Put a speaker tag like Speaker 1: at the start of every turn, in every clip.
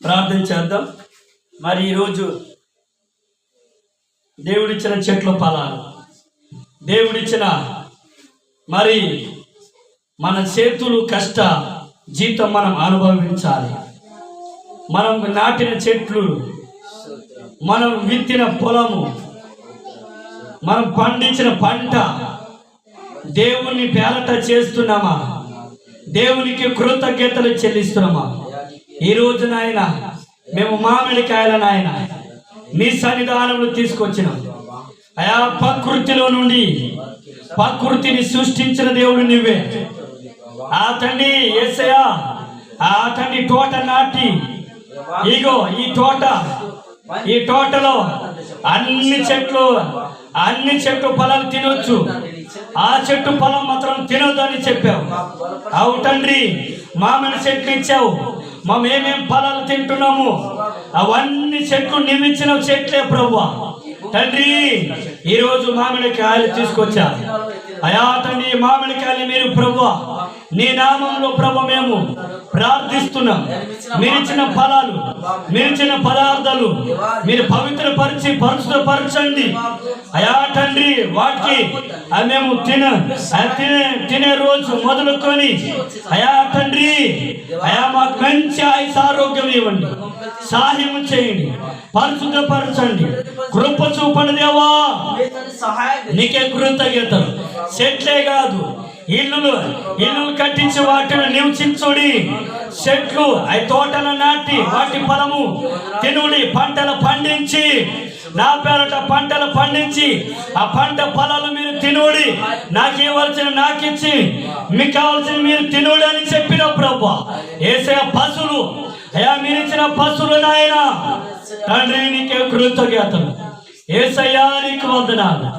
Speaker 1: ప్రార్థన చేద్దాం. మరి ఈరోజు దేవుడిచ్చిన చెట్ల ఫలాలు, దేవుడిచ్చిన మరి మన చేతులు కష్ట జీతం మనం అనుభవించాలి. మనం నాటిన చెట్లు, మనం విత్తిన పొలము, మనం పండించిన పంట దేవుని పేరట చేస్తున్నామా? దేవునికి కృతజ్ఞతలు చెల్లిస్తున్నామా? ఈరోజు నాయన మేము మామిడికాయల నాయన నీ సన్నిధానంలో తీసుకొచ్చినాం. అయా ప్రకృతిలో నుండి ప్రకృతిని సృష్టించిన దేవుడు నువ్వే. ఆ తండ్రి యేసయ్యా, ఆ తండ్రి తోట నాటి ఇగో ఈ తోటలో అన్ని చెట్లు ఫలాలు తినొచ్చు, ఆ చెట్టు ఫలం మాత్రం తినొద్దని చెప్పావు. అవు తండ్రి, మామిడి చెట్లు ఇచ్చావు, మేము ఏమేం ఫలాలు తింటున్నాము అవన్నీ చెట్లు నిమించిన చెట్లే ప్రభువా. తండ్రి, ఈరోజు మామిడికాయలు తీసుకొచ్చా. అయా తండ్రి, మామిడికాయలు మీరు ప్రభువా నీ నామంలో ప్రభు మేము ప్రార్థిస్తున్నాం. మీరిచ్చిన ఫలాలు, మీరిచ్చిన పదార్థాలు మీరు పరిశుద్ధపరచండి. అయా తండ్రి, వాటికి మేము తినే రోజు మొదలుకొని అయా తండ్రి, అయా మాకు మంచి ఆయుష్ ఆరోగ్యం ఇవ్వండి, సహాయం చేయండి, పరిశుద్ధపరచండి, కృప చూపండి దేవా. నీకే కృతజ్ఞతలు. చెట్లే కాదు, ఇల్లు కట్టించి వాటిని నివసించుడి. చెట్లు అవి తోటలు నాటి వాటి ఫలము తినుడి. పంటలు పండించి నా పేరట పంటలు పండించి ఆ పంట ఫలాలు మీరు తినుడి. నాకు ఇవ్వాల్సిన నాకిచ్చి మీకు కావాల్సిన మీరు తినుడి అని చెప్పిన ప్రభు. యేసయ్య పశువులు, అయా మీరు ఇచ్చిన పశువులు నాయన తండ్రి నీకే కృతజ్ఞతలు. యేసయ్యా నీకు వందనాలు.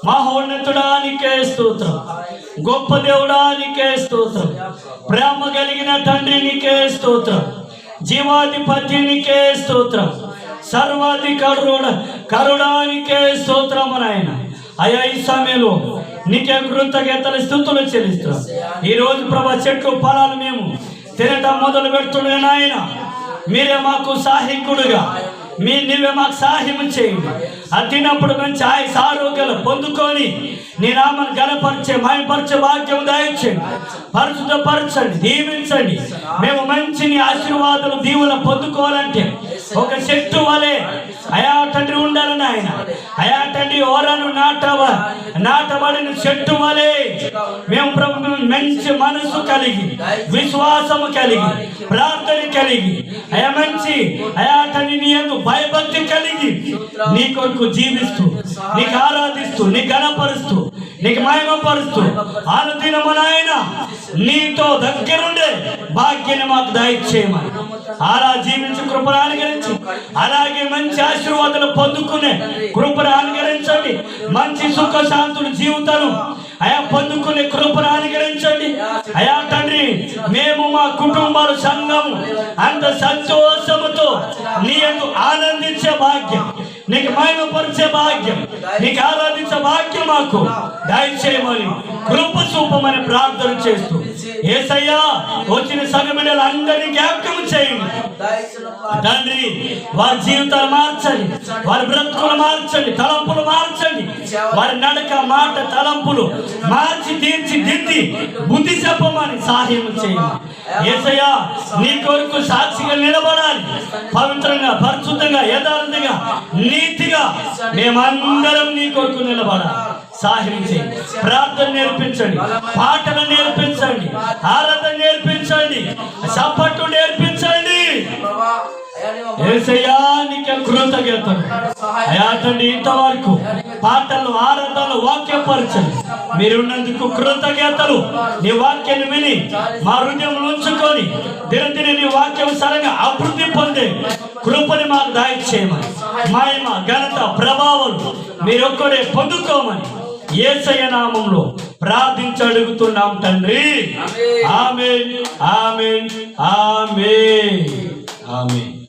Speaker 1: మహోన్నతుడా నీకే స్తోత్రం, గొప్ప దేవుడా నీకే స్తోత్రం, ప్రేమ కలిగిన తండ్రి నీకే స్తోత్రం, జీవాధిపతి నీకే స్తోత్రం, కరుడా నీకే స్తోత్రం నాయన. అయా ఈ సమయంలో నీకే కృతజ్ఞతలు స్తుతులు చెల్లిస్తున్నాం. ఈరోజు ప్రభా చెట్లు ఫలాలు మేము తినటం మొదలు పెడుతున్నాయి నాయన. మీరే మాకు సహాయకుడుగా నీవే మాకు సహాయం చేయండి. అది తిన్నప్పుడు మంచి ఆయుష్ ఆరోగ్యాలు పొందుకొని నీ నామాన్ని గణపరిచే మాయపరిచే భాగ్యం దయచేయండి, పరిశుద్ధపరచండి, దీవించండి. మేము మంచి నీ ఆశీర్వాదాలు దీవులు పొందుకోవాలంటే ఒక చెట్టు వలె అయా తండ్రి ఉండాలని ఆయన. అయా తండ్రి, ఓరను నాటబడిన చెట్టు వలె మేము ప్రభు మంచి మనసు కలిగి, విశ్వాసము కలిగి, ప్రార్థన కలిగి, అయా మంచి అయా తండ్రి నీ యందు భయభక్తి కలిగి నీ కొరకు జీవిస్తూ, నీకు ఆరాధిస్తూ, నీకు గణపరుస్తూ, నీకు మహిమపరుస్తూ అనుదినము నాయన నీతో దగ్గరుండే భాగ్యాన్ని మాకు దయచేయమని, అలా జీవించి కృపను అనుగ్రహించు. అలాగే మంచి ఆశీర్వాదాలు పొందుకునే కృపను అనుగ్రహించండి. మంచి సుఖ శాంతులు జీవితాలు అయా పొందుకునే కృపను అనుగ్రహించండి. అయా తండ్రి, మేము మా కుటుంబాలు సంఘము అంత సంతోషముతో నీ యందు ఆనందించే భాగ్యం, నీకు మహిమపరిచే భాగ్యం, నీకు ఆరాధించే భాగ్యం మాకు దయచేయమని, కృప చూపమని ప్రార్థన చేస్తూ యేసయ్యా వచ్చిన సంఘములు అందరినీ జ్ఞాపకం చేయండి తండ్రి. వారి జీవితాలు మార్చండి, వారి బ్రతుకులు మార్చండి, తలంపులు మార్చండి, వారి నడక మాట తలంపులు మార్చి తీర్చిదిద్ది బుద్ధి చెప్పమని సహాయం చేయండి. యేసయ్యా నీ కొరకు సాక్షిగా నిలబడాలి, పవిత్రంగా, పరిశుద్ధంగా, యథార్థంగా, నీతిగా మేమందరం నీ కొరకు నిలబడాలి. సహాయం చేయండి. ప్రార్థన నేర్పించండి, పాటలు నేర్పించండి, ఆరాధన నేర్పించండి, సపట్టు నేర్పించండి. యేసయ్యా నీకే కృతజ్ఞతలు. అయా తండ్రి, ఇంతవరకు పాటలు, ఆరాధనలు, వాక్యపరచండి. మీరున్నందుకు కృతజ్ఞతలు. నీ వాక్యాన్ని విని మా హృదయం ఉంచుకొని దినదిన నీ వాక్యం సరంగా అభివృద్ధి పొందే కృపని మాకు దయచేయమని, మహిమ, ఘనత, ప్రభావాలు మీరొక్కడే పొందుకోమని యేసయ్య నామములో ప్రార్థించి అడుగుతున్నాం తండ్రి. ఆమేన్, ఆమేన్, ఆమేన్, ఆమేన్.